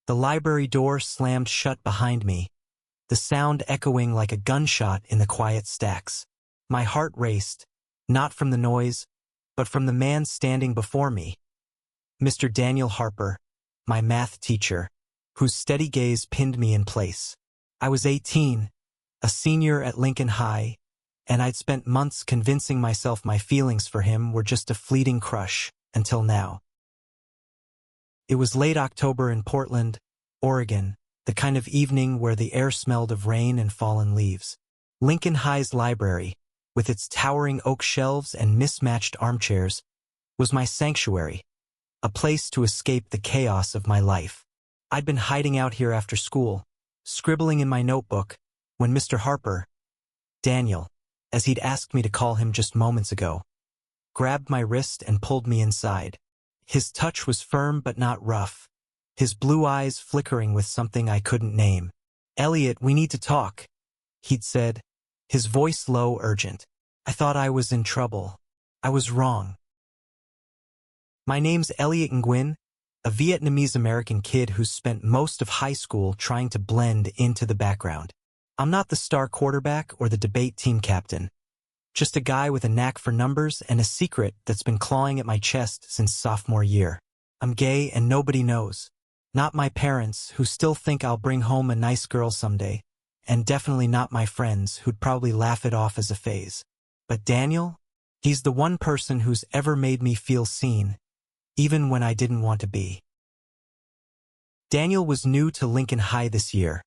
The library door slammed shut behind me, the sound echoing like a gunshot in the quiet stacks. My heart raced, not from the noise, but from the man standing before me. Mr. Daniel Harper, my math teacher, whose steady gaze pinned me in place. I was 18, a senior at Lincoln High, and I'd spent months convincing myself my feelings for him were just a fleeting crush, until now. It was late October in Portland, Oregon, the kind of evening where the air smelled of rain and fallen leaves. Lincoln High's library, with its towering oak shelves and mismatched armchairs, was my sanctuary, a place to escape the chaos of my life. I'd been hiding out here after school, scribbling in my notebook, when Mr. Harper, Daniel, as he'd asked me to call him just moments ago, grabbed my wrist and pulled me inside. His touch was firm but not rough, his blue eyes flickering with something I couldn't name. "Elliot, we need to talk," he'd said, his voice low, urgent. I thought I was in trouble. I was wrong. My name's Elliot Nguyen, a Vietnamese-American kid who's spent most of high school trying to blend into the background. I'm not the star quarterback or the debate team captain. Just a guy with a knack for numbers and a secret that's been clawing at my chest since sophomore year. I'm gay and nobody knows. Not my parents, who still think I'll bring home a nice girl someday, and definitely not my friends, who'd probably laugh it off as a phase. But Daniel? He's the one person who's ever made me feel seen, even when I didn't want to be. Daniel was new to Lincoln High this year,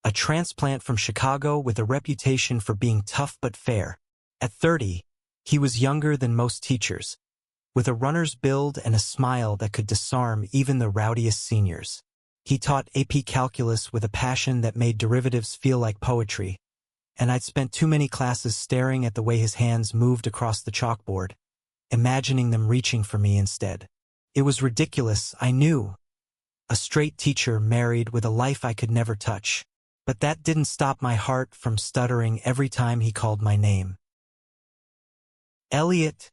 a transplant from Chicago with a reputation for being tough but fair. At 30, he was younger than most teachers, with a runner's build and a smile that could disarm even the rowdiest seniors. He taught AP Calculus with a passion that made derivatives feel like poetry, and I'd spent too many classes staring at the way his hands moved across the chalkboard, imagining them reaching for me instead. It was ridiculous, I knew. A straight teacher married with a life I could never touch. But that didn't stop my heart from stuttering every time he called my name. "Elliot,"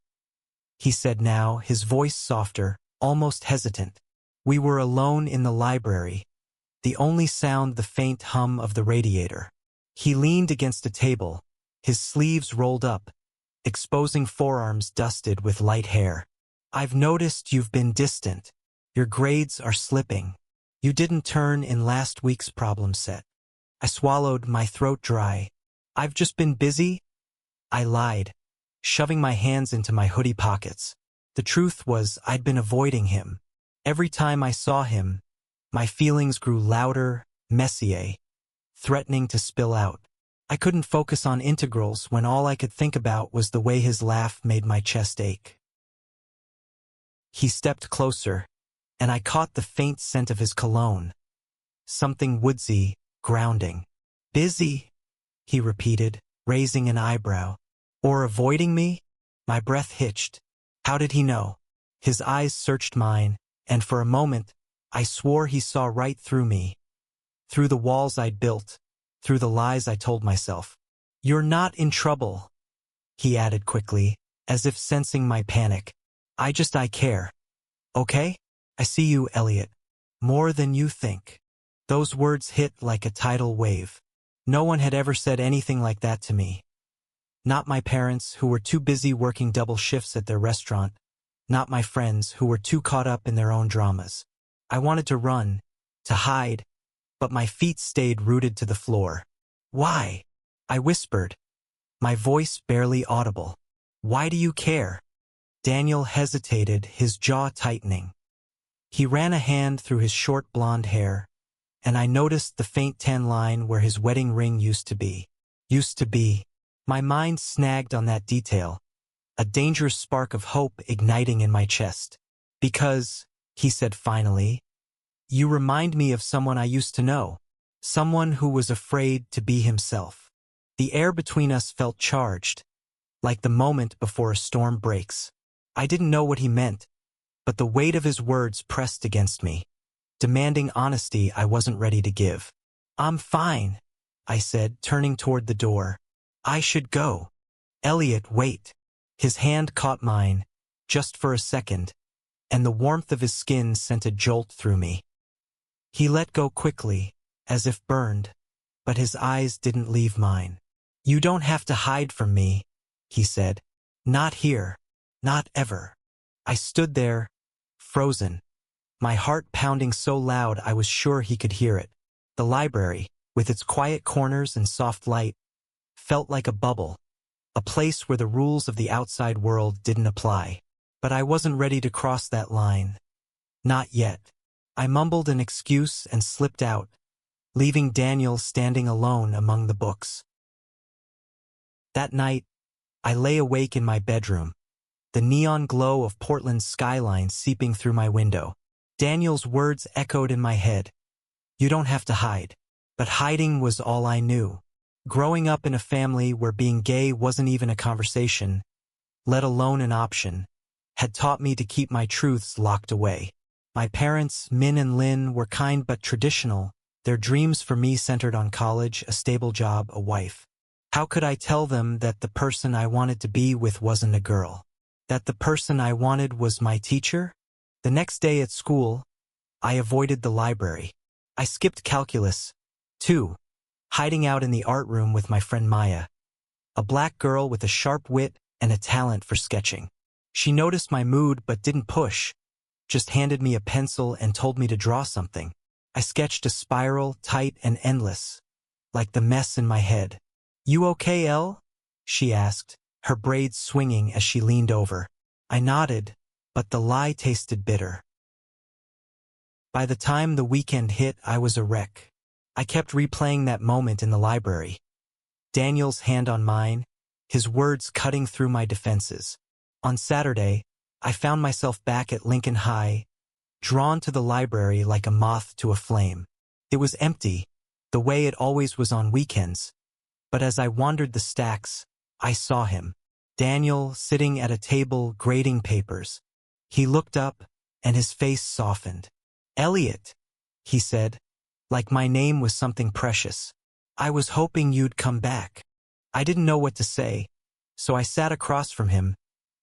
he said now, his voice softer, almost hesitant. We were alone in the library, the only sound the faint hum of the radiator. He leaned against a table, his sleeves rolled up, exposing forearms dusted with light hair. "I've noticed you've been distant. Your grades are slipping. You didn't turn in last week's problem set." I swallowed, my throat dry. "I've just been busy," I lied, shoving my hands into my hoodie pockets. The truth was I'd been avoiding him. Every time I saw him, my feelings grew louder, messier, threatening to spill out. I couldn't focus on integrals when all I could think about was the way his laugh made my chest ache. He stepped closer, and I caught the faint scent of his cologne. Something woodsy, grounding. "Busy," he repeated, raising an eyebrow. "Or avoiding me?" My breath hitched. How did he know? His eyes searched mine, and for a moment, I swore he saw right through me. Through the walls I'd built, through the lies I told myself. "You're not in trouble," he added quickly, as if sensing my panic. I care. Okay? I see you, Elliot. More than you think." Those words hit like a tidal wave. No one had ever said anything like that to me. Not my parents, who were too busy working double shifts at their restaurant. Not my friends, who were too caught up in their own dramas. I wanted to run, to hide, but my feet stayed rooted to the floor. "Why?" I whispered, my voice barely audible. "Why do you care?" Daniel hesitated, his jaw tightening. He ran a hand through his short blonde hair, and I noticed the faint tan line where his wedding ring used to be. Used to be. My mind snagged on that detail, a dangerous spark of hope igniting in my chest. "Because," he said finally, "you remind me of someone I used to know, someone who was afraid to be himself." The air between us felt charged, like the moment before a storm breaks. I didn't know what he meant, but the weight of his words pressed against me, demanding honesty I wasn't ready to give. "I'm fine," I said, turning toward the door. "I should go." "Elliot, wait." His hand caught mine, just for a second, and the warmth of his skin sent a jolt through me. He let go quickly, as if burned, but his eyes didn't leave mine. "You don't have to hide from me," he said. "Not here. Not ever." I stood there, frozen, my heart pounding so loud I was sure he could hear it. The library, with its quiet corners and soft light, felt like a bubble, a place where the rules of the outside world didn't apply. But I wasn't ready to cross that line. Not yet. I mumbled an excuse and slipped out, leaving Daniel standing alone among the books. That night, I lay awake in my bedroom, the neon glow of Portland's skyline seeping through my window. Daniel's words echoed in my head. "You don't have to hide." But hiding was all I knew. Growing up in a family where being gay wasn't even a conversation, let alone an option, had taught me to keep my truths locked away. My parents, Min and Lynn, were kind but traditional. Their dreams for me centered on college, a stable job, a wife. How could I tell them that the person I wanted to be with wasn't a girl? That the person I wanted was my teacher? The next day at school, I avoided the library. I skipped calculus, too, hiding out in the art room with my friend Maya, a black girl with a sharp wit and a talent for sketching. She noticed my mood but didn't push, just handed me a pencil and told me to draw something. I sketched a spiral, tight and endless, like the mess in my head. "You okay, Elle?" she asked, her braids swinging as she leaned over. I nodded, but the lie tasted bitter. By the time the weekend hit, I was a wreck. I kept replaying that moment in the library. Daniel's hand on mine, his words cutting through my defenses. On Saturday, I found myself back at Lincoln High, drawn to the library like a moth to a flame. It was empty, the way it always was on weekends. But as I wandered the stacks, I saw him. Daniel sitting at a table grading papers. He looked up, and his face softened. "Elliot," he said, like my name was something precious. "I was hoping you'd come back." I didn't know what to say, so I sat across from him,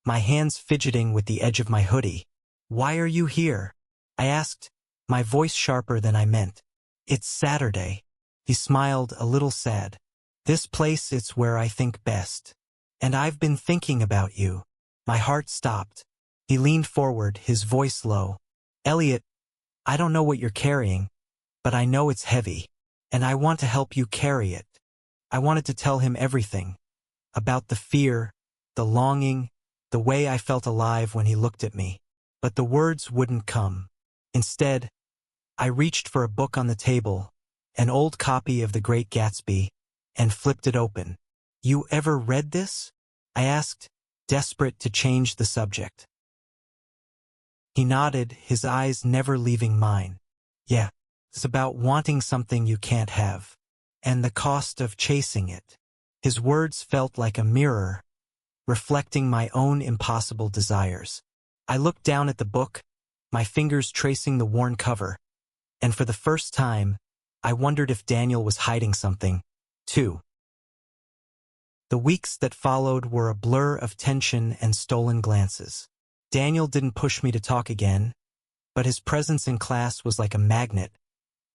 my hands fidgeting with the edge of my hoodie. "Why are you here?" I asked, my voice sharper than I meant. "It's Saturday." He smiled, a little sad. "This place, it's where I think best. And I've been thinking about you." My heart stopped. He leaned forward, his voice low. "Elliot, I don't know what you're carrying, but I know it's heavy, and I want to help you carry it." I wanted to tell him everything. About the fear, the longing, the way I felt alive when he looked at me. But the words wouldn't come. Instead, I reached for a book on the table, an old copy of The Great Gatsby, and flipped it open. "You ever read this?" I asked, desperate to change the subject. He nodded, his eyes never leaving mine. "Yeah, it's about wanting something you can't have, and the cost of chasing it." His words felt like a mirror, reflecting my own impossible desires. I looked down at the book, my fingers tracing the worn cover, and for the first time, I wondered if Daniel was hiding something, too. The weeks that followed were a blur of tension and stolen glances. Daniel didn't push me to talk again, but his presence in class was like a magnet,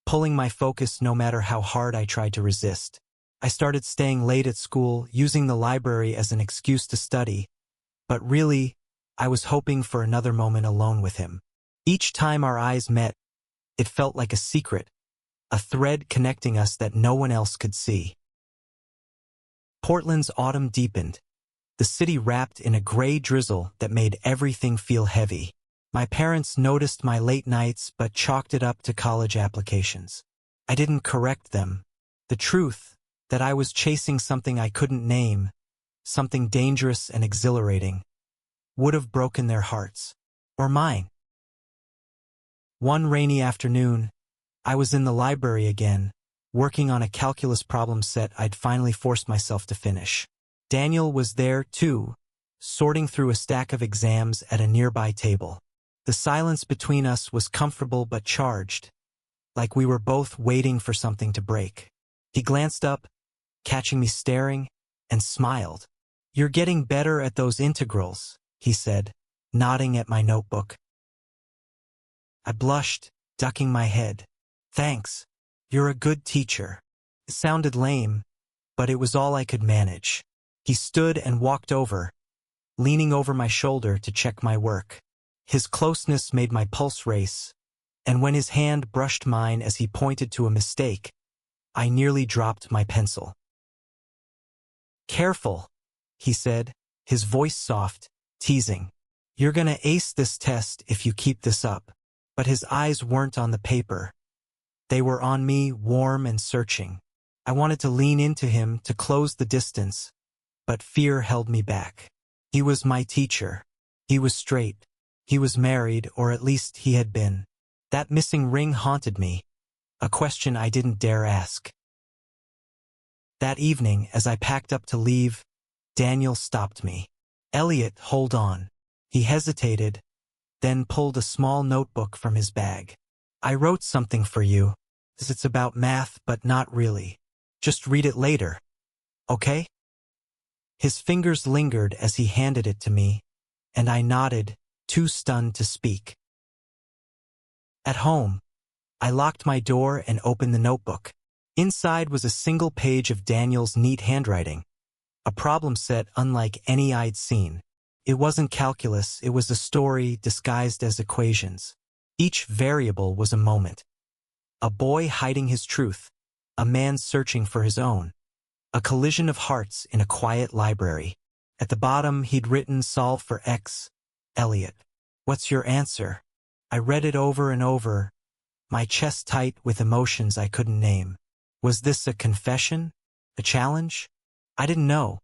pulling my focus no matter how hard I tried to resist. I started staying late at school, using the library as an excuse to study, but really, I was hoping for another moment alone with him. Each time our eyes met, it felt like a secret, a thread connecting us that no one else could see. Portland's autumn deepened, the city wrapped in a gray drizzle that made everything feel heavy. My parents noticed my late nights but chalked it up to college applications. I didn't correct them. The truth, that I was chasing something I couldn't name, something dangerous and exhilarating, would have broken their hearts. Or mine. One rainy afternoon, I was in the library again, working on a calculus problem set I'd finally forced myself to finish. Daniel was there, too, sorting through a stack of exams at a nearby table. The silence between us was comfortable but charged, like we were both waiting for something to break. He glanced up, catching me staring, and smiled. "You're getting better at those integrals," he said, nodding at my notebook. I blushed, ducking my head. Thanks. You're a good teacher. It sounded lame, but it was all I could manage. He stood and walked over, leaning over my shoulder to check my work. His closeness made my pulse race, and when his hand brushed mine as he pointed to a mistake, I nearly dropped my pencil. Careful, he said, his voice soft, teasing. You're gonna ace this test if you keep this up. But his eyes weren't on the paper. They were on me, warm and searching. I wanted to lean into him to close the distance, but fear held me back. He was my teacher. He was straight. He was married, or at least he had been. That missing ring haunted me, a question I didn't dare ask. That evening, as I packed up to leave, Daniel stopped me. Elliot, hold on. He hesitated, then pulled a small notebook from his bag. I wrote something for you. It's about math, but not really. Just read it later. Okay? His fingers lingered as he handed it to me, and I nodded, too stunned to speak. At home, I locked my door and opened the notebook. Inside was a single page of Daniel's neat handwriting, a problem set unlike any I'd seen. It wasn't calculus, it was a story disguised as equations. Each variable was a moment. A boy hiding his truth, a man searching for his own. A collision of hearts in a quiet library. At the bottom he'd written solve for X. Elliot. What's your answer? I read it over and over, my chest tight with emotions I couldn't name. Was this a confession? A challenge? I didn't know,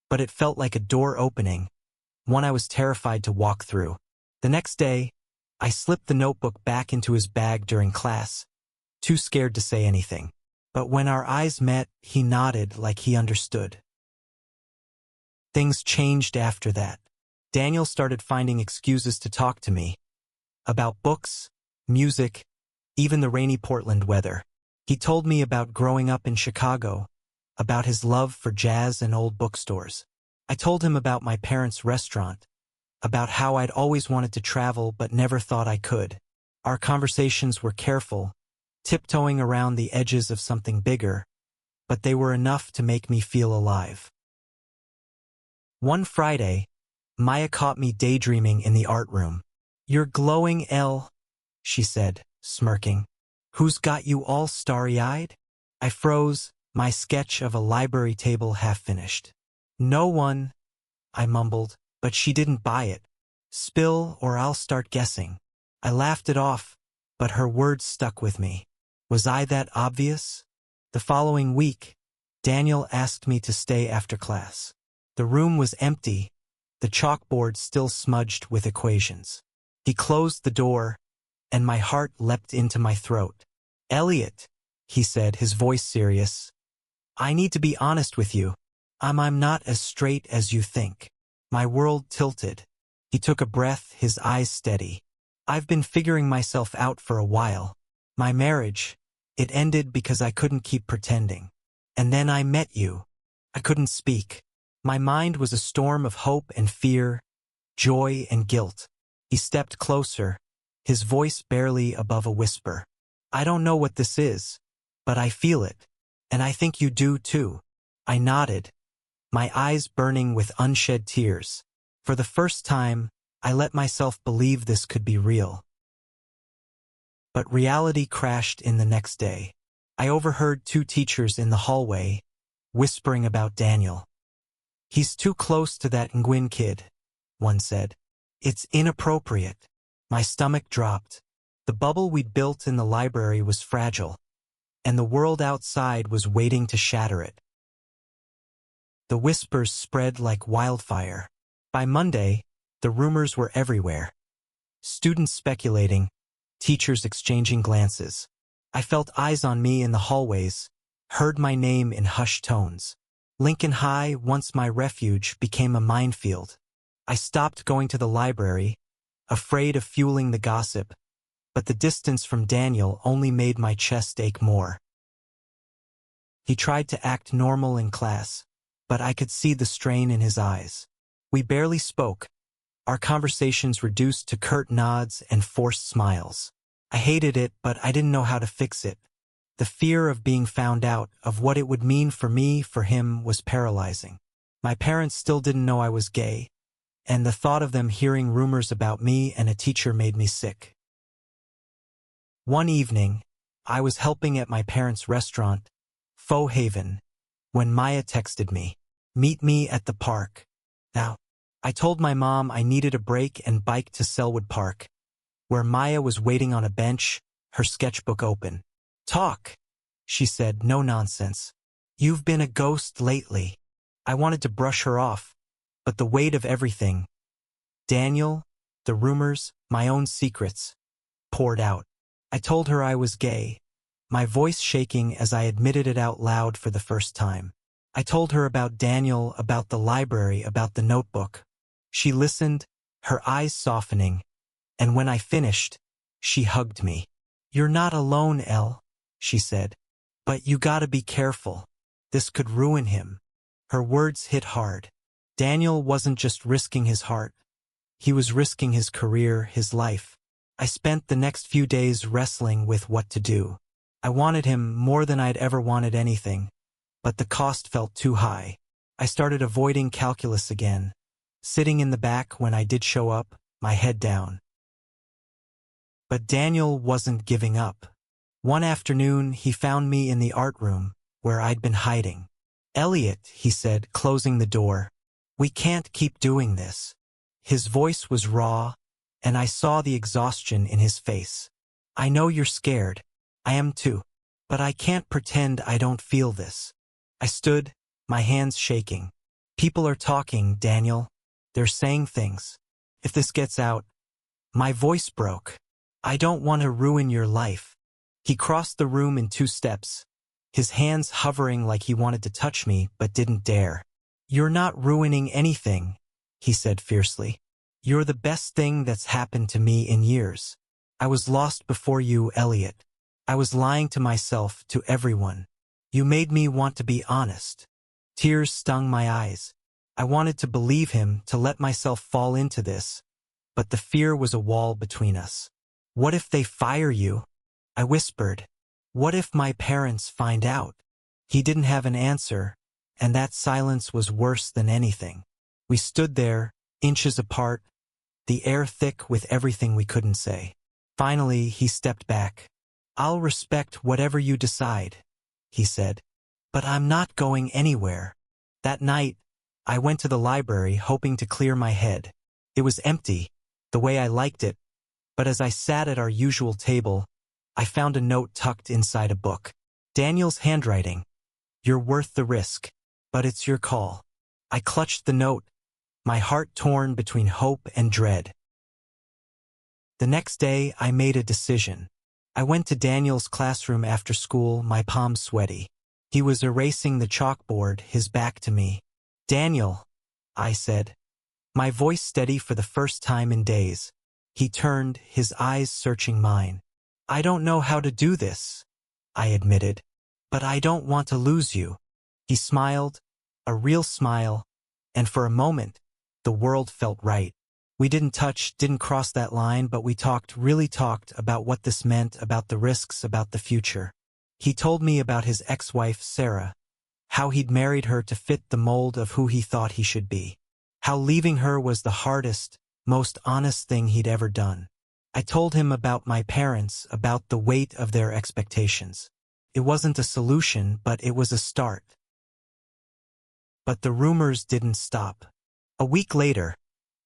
but it felt like a door opening, one I was terrified to walk through. The next day, I slipped the notebook back into his bag during class, too scared to say anything. But when our eyes met, he nodded like he understood. Things changed after that. Daniel started finding excuses to talk to me. About books, music, even the rainy Portland weather. He told me about growing up in Chicago, about his love for jazz and old bookstores. I told him about my parents' restaurant, about how I'd always wanted to travel but never thought I could. Our conversations were careful, tiptoeing around the edges of something bigger, but they were enough to make me feel alive. One Friday, Maya caught me daydreaming in the art room. "You're glowing, Elle," she said, smirking. "Who's got you all starry-eyed?" I froze, my sketch of a library table half finished. "No one," I mumbled, but she didn't buy it. "Spill or I'll start guessing." I laughed it off, but her words stuck with me. Was I that obvious? The following week, Daniel asked me to stay after class. The room was empty, the chalkboard still smudged with equations. He closed the door, and my heart leapt into my throat. "Elliot," he said, his voice serious, "I need to be honest with you. I'm not as straight as you think." My world tilted. He took a breath, his eyes steady. "I've been figuring myself out for a while. My marriage, it ended because I couldn't keep pretending. And then I met you. I couldn't speak. My mind was a storm of hope and fear, joy and guilt." He stepped closer, his voice barely above a whisper. "I don't know what this is, but I feel it. And I think you do too." I nodded, my eyes burning with unshed tears. For the first time, I let myself believe this could be real. But reality crashed in the next day. I overheard two teachers in the hallway, whispering about Daniel. "He's too close to that Nguyen kid," one said. "It's inappropriate." My stomach dropped. The bubble we'd built in the library was fragile, and the world outside was waiting to shatter it. The whispers spread like wildfire. By Monday, the rumors were everywhere. Students speculating, teachers exchanging glances. I felt eyes on me in the hallways, heard my name in hushed tones. Lincoln High, once my refuge, became a minefield. I stopped going to the library, afraid of fueling the gossip, but the distance from Daniel only made my chest ache more. He tried to act normal in class, but I could see the strain in his eyes. We barely spoke, our conversations reduced to curt nods and forced smiles. I hated it, but I didn't know how to fix it. The fear of being found out, of what it would mean for me, for him, was paralyzing. My parents still didn't know I was gay, and the thought of them hearing rumors about me and a teacher made me sick. One evening, I was helping at my parents' restaurant, Faux Haven, when Maya texted me, "Meet me at the park." Now, I told my mom I needed a break and biked to Selwood Park, where Maya was waiting on a bench, her sketchbook open. "Talk," she said, "no nonsense. You've been a ghost lately." I wanted to brush her off, but the weight of everything, Daniel, the rumors, my own secrets, poured out. I told her I was gay, my voice shaking as I admitted it out loud for the first time. I told her about Daniel, about the library, about the notebook. She listened, her eyes softening, and when I finished, she hugged me. "You're not alone, Elle," she said. "But you gotta be careful. This could ruin him." Her words hit hard. Daniel wasn't just risking his heart. He was risking his career, his life. I spent the next few days wrestling with what to do. I wanted him more than I'd ever wanted anything, but the cost felt too high. I started avoiding calculus again, sitting in the back when I did show up, my head down. But Daniel wasn't giving up. One afternoon, he found me in the art room, where I'd been hiding. "Elliot," he said, closing the door, "we can't keep doing this." His voice was raw, and I saw the exhaustion in his face. "I know you're scared. I am too. But I can't pretend I don't feel this." I stood, my hands shaking. "People are talking, Daniel. They're saying things. If this gets out..." My voice broke. "I don't want to ruin your life." He crossed the room in 2 steps, his hands hovering like he wanted to touch me but didn't dare. "You're not ruining anything," he said fiercely. "You're the best thing that's happened to me in years. I was lost before you, Elliot. I was lying to myself, to everyone. You made me want to be honest." Tears stung my eyes. I wanted to believe him, to let myself fall into this, but the fear was a wall between us. "What if they fire you?" I whispered. "What if my parents find out?" He didn't have an answer, and that silence was worse than anything. We stood there, inches apart, the air thick with everything we couldn't say. Finally, he stepped back. "I'll respect whatever you decide," he said. "But I'm not going anywhere." That night, I went to the library hoping to clear my head. It was empty, the way I liked it, but as I sat at our usual table, I found a note tucked inside a book. Daniel's handwriting. "You're worth the risk, but it's your call." I clutched the note, my heart torn between hope and dread. The next day, I made a decision. I went to Daniel's classroom after school, my palms sweaty. He was erasing the chalkboard, his back to me. "Daniel," I said, my voice steady for the first time in days. He turned, his eyes searching mine. "I don't know how to do this," I admitted, "but I don't want to lose you." He smiled, a real smile, and for a moment, the world felt right. We didn't touch, didn't cross that line, but we talked, really talked about what this meant, about the risks, about the future. He told me about his ex-wife, Sarah, how he'd married her to fit the mold of who he thought he should be, how leaving her was the hardest, most honest thing he'd ever done. I told him about my parents, about the weight of their expectations. It wasn't a solution, but it was a start. But the rumors didn't stop. A week later,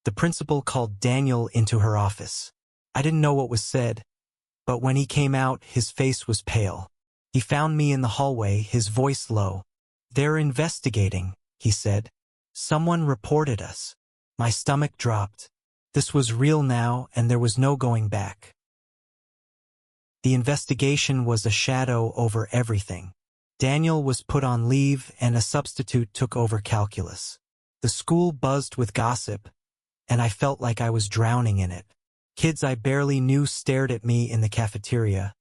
the principal called Daniel into her office. I didn't know what was said, but when he came out, his face was pale. He found me in the hallway, his voice low. "They're investigating," he said. "Someone reported us." My stomach dropped. This was real now, and there was no going back. The investigation was a shadow over everything. Daniel was put on leave, and a substitute took over calculus. The school buzzed with gossip, and I felt like I was drowning in it. Kids I barely knew stared at me in the cafeteria,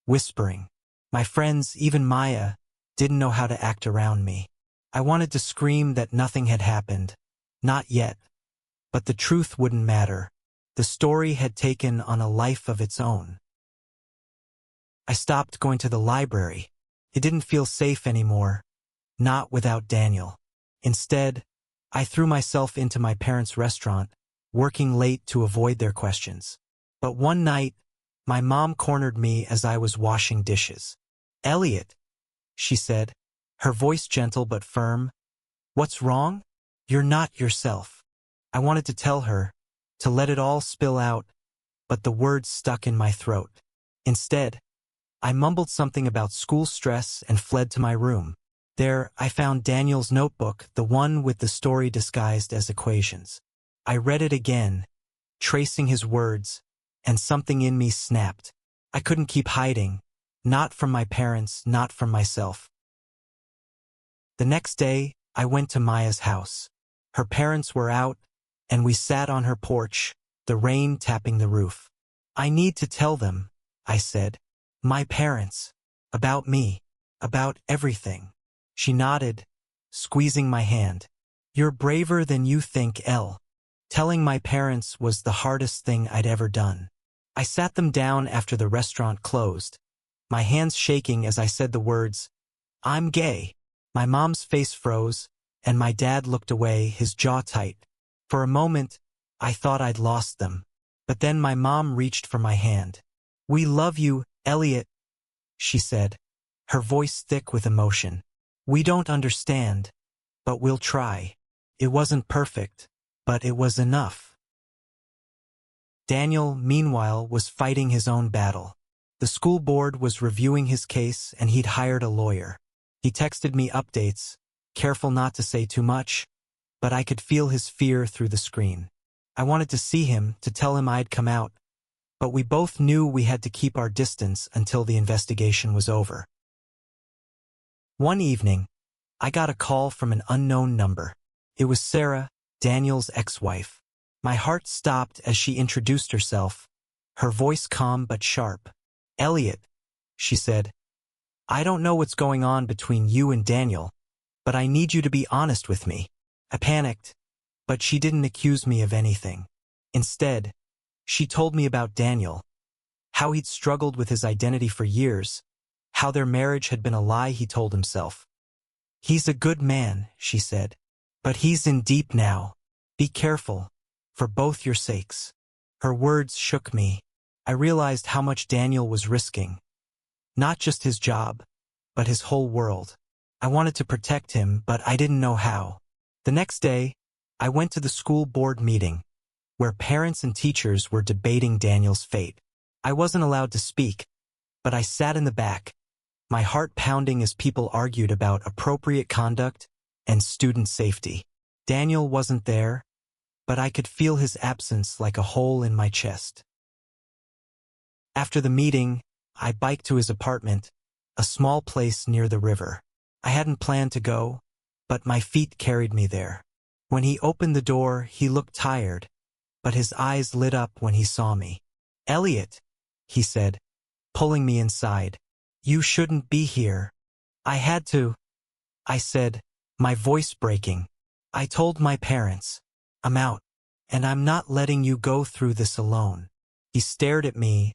whispering. My friends, even Maya, didn't know how to act around me. I wanted to scream that nothing had happened. Not yet. But the truth wouldn't matter. The story had taken on a life of its own. I stopped going to the library. It didn't feel safe anymore, not without Daniel. Instead, I threw myself into my parents' restaurant, working late to avoid their questions. But one night, my mom cornered me as I was washing dishes. "Elliot," she said, her voice gentle but firm, "what's wrong? You're not yourself." I wanted to tell her, to let it all spill out, but the words stuck in my throat. Instead, I mumbled something about school stress and fled to my room. There, I found Daniel's notebook, the one with the story disguised as equations. I read it again, tracing his words, and something in me snapped. I couldn't keep hiding, not from my parents, not from myself. The next day, I went to Maya's house. Her parents were out, and we sat on her porch, the rain tapping the roof. "I need to tell them," I said. "My parents. About me. About everything." She nodded, squeezing my hand. "You're braver than you think, Elle." Telling my parents was the hardest thing I'd ever done. I sat them down after the restaurant closed, my hands shaking as I said the words, "I'm gay." My mom's face froze, and my dad looked away, his jaw tight. For a moment, I thought I'd lost them. But then my mom reached for my hand. "We love you, Elliot," she said, her voice thick with emotion. "We don't understand, but we'll try." It wasn't perfect, but it was enough. Daniel, meanwhile, was fighting his own battle. The school board was reviewing his case, and he'd hired a lawyer. He texted me updates, careful not to say too much, but I could feel his fear through the screen. I wanted to see him, to tell him I'd come out, but we both knew we had to keep our distance until the investigation was over. One evening, I got a call from an unknown number. It was Sarah, Daniel's ex-wife. My heart stopped as she introduced herself, her voice calm but sharp. "Elliot," she said, "I don't know what's going on between you and Daniel, but I need you to be honest with me." I panicked, but she didn't accuse me of anything. Instead, she told me about Daniel, how he'd struggled with his identity for years, how their marriage had been a lie he told himself. "He's a good man," she said, "but he's in deep now. Be careful, for both your sakes." Her words shook me. I realized how much Daniel was risking. Not just his job, but his whole world. I wanted to protect him, but I didn't know how. The next day, I went to the school board meeting, where parents and teachers were debating Daniel's fate. I wasn't allowed to speak, but I sat in the back, my heart pounding as people argued about appropriate conduct and student safety. Daniel wasn't there, but I could feel his absence like a hole in my chest. After the meeting, I biked to his apartment, a small place near the river. I hadn't planned to go, but my feet carried me there. When he opened the door, he looked tired, but his eyes lit up when he saw me. "Elliot," he said, pulling me inside. "You shouldn't be here." "I had to," I said, my voice breaking. "I told my parents. I'm out, and I'm not letting you go through this alone." He stared at me,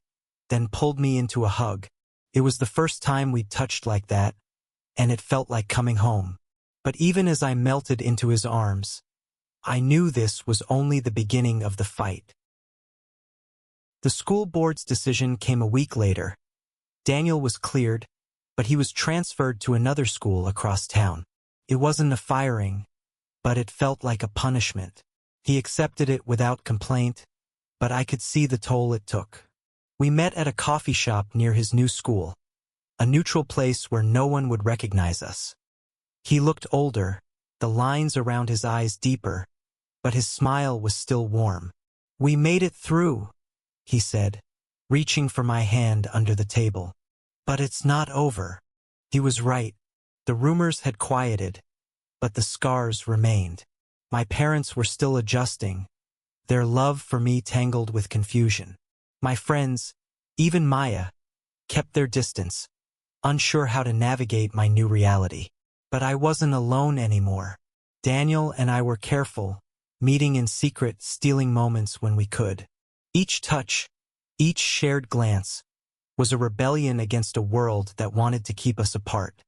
then pulled me into a hug. It was the first time we'd touched like that, and it felt like coming home. But even as I melted into his arms, I knew this was only the beginning of the fight. The school board's decision came a week later. Daniel was cleared, but he was transferred to another school across town. It wasn't a firing, but it felt like a punishment. He accepted it without complaint, but I could see the toll it took. We met at a coffee shop near his new school, a neutral place where no one would recognize us. He looked older, the lines around his eyes deeper, but his smile was still warm. "We made it through," he said, reaching for my hand under the table. "But it's not over." He was right. The rumors had quieted, but the scars remained. My parents were still adjusting, their love for me tangled with confusion. My friends, even Maya, kept their distance, unsure how to navigate my new reality. But I wasn't alone anymore. Daniel and I were careful, meeting in secret, stealing moments when we could. Each touch, each shared glance, was a rebellion against a world that wanted to keep us apart.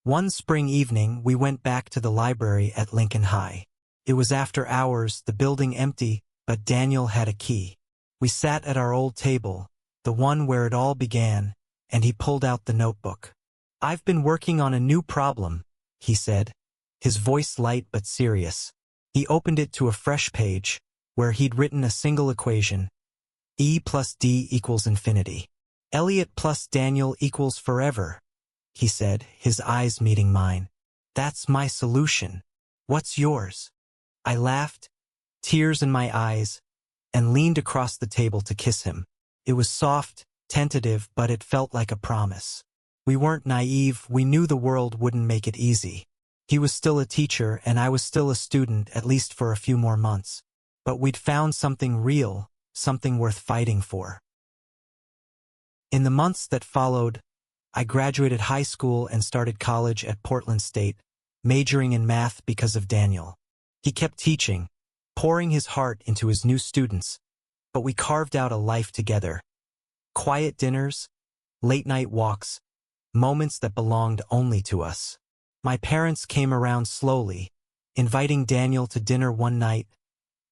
One spring evening, we went back to the library at Lincoln High. It was after hours, the building empty, but Daniel had a key. We sat at our old table, the one where it all began, and he pulled out the notebook. "I've been working on a new problem," he said, his voice light but serious. He opened it to a fresh page, where he'd written a single equation. E plus D equals infinity. Elliot plus Daniel equals forever, he said, his eyes meeting mine. "That's my solution. What's yours?" I laughed, tears in my eyes, and leaned across the table to kiss him. It was soft, tentative, but it felt like a promise. We weren't naive, we knew the world wouldn't make it easy. He was still a teacher, and I was still a student, at least for a few more months. But we'd found something real, something worth fighting for. In the months that followed, I graduated high school and started college at Portland State, majoring in math because of Daniel. He kept teaching, pouring his heart into his new students, but we carved out a life together. Quiet dinners, late-night walks, moments that belonged only to us. My parents came around slowly, inviting Daniel to dinner one night,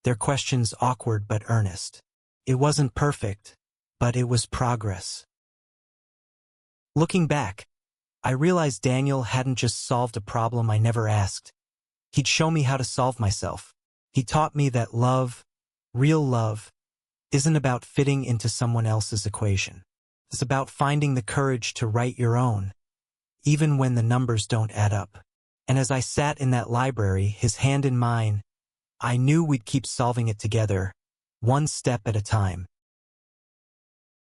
their questions awkward but earnest. It wasn't perfect, but it was progress. Looking back, I realized Daniel hadn't just solved a problem I never asked. He'd show me how to solve myself. He taught me that love, real love, isn't about fitting into someone else's equation. It's about finding the courage to write your own, even when the numbers don't add up. And as I sat in that library, his hand in mine, I knew we'd keep solving it together, one step at a time.